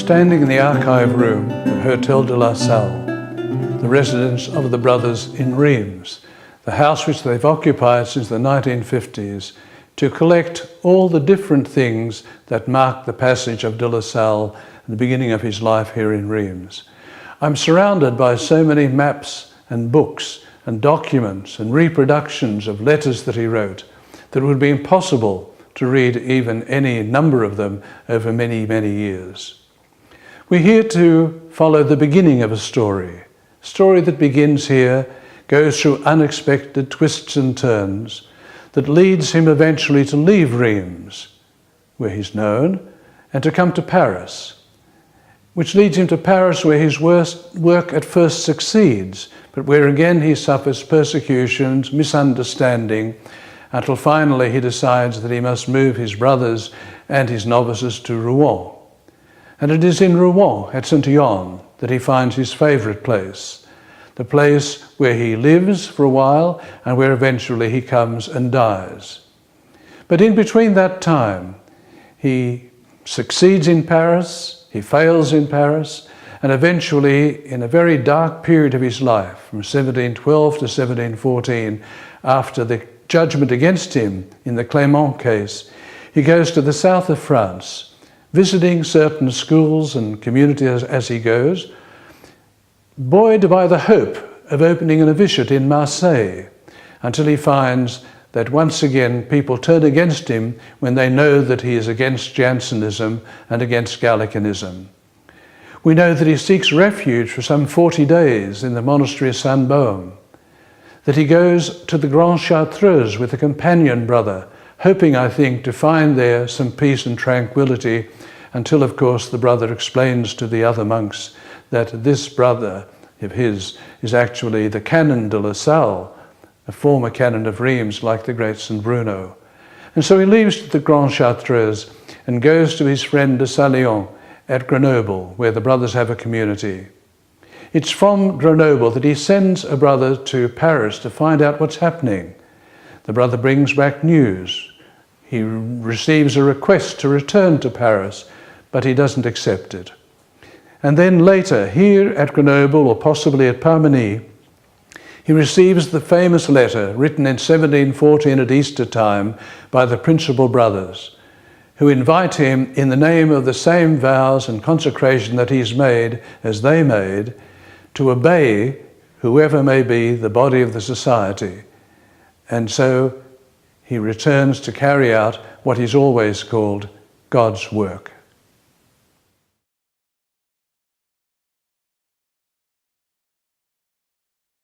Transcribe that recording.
standing in the archive room of Hotel de la Salle, the residence of the brothers in REIMS, the house which they've occupied since the 1950s, to collect all the different things that mark the passage of de la Salle and the beginning of his life here in REIMS. I'm surrounded by so many maps and books and documents and reproductions of letters that he wrote that it would be impossible to read even any number of them over many, many years. We're here to follow the beginning of a story that begins here, goes through unexpected twists and turns, that leads him eventually to leave Reims, where he's known, and to come to Paris, which leads him to Paris, where his work at first succeeds, but where again he suffers persecutions, misunderstanding, until finally he decides that he must move his brothers and his novices to Rouen. And it is in Rouen, at Saint-Yonne, that he finds his favourite place, the place where he lives for a while and where eventually he comes and dies. But in between that time, he succeeds in Paris, he fails in Paris, and eventually, in a very dark period of his life, from 1712 to 1714, after the judgment against him in the Clément case, he goes to the south of France, visiting certain schools and communities as he goes, buoyed by the hope of opening a novitiate in Marseille, until he finds that once again people turn against him when they know that he is against Jansenism and against Gallicanism. We know that he seeks refuge for some 40 days in the monastery of Saint-Baume, that he goes to the Grande Chartreuse with a companion brother, hoping, I think, to find there some peace and tranquility, until, of course, the brother explains to the other monks that this brother of his is actually the canon de la Salle, a former canon of Reims, like the great St. Bruno. And so he leaves the Grande Chartreuse and goes to his friend de Salion at Grenoble, where the brothers have a community. It's from Grenoble that he sends a brother to Paris to find out what's happening. The brother brings back news. He receives a request to return to Paris, but he doesn't accept it. And then later, here at Grenoble, or possibly at Parmeny, he receives the famous letter written in 1714 at Easter time by the principal brothers, who invite him, in the name of the same vows and consecration that he's made as they made, to obey whoever may be the body of the society. And so he returns to carry out what is always called God's work.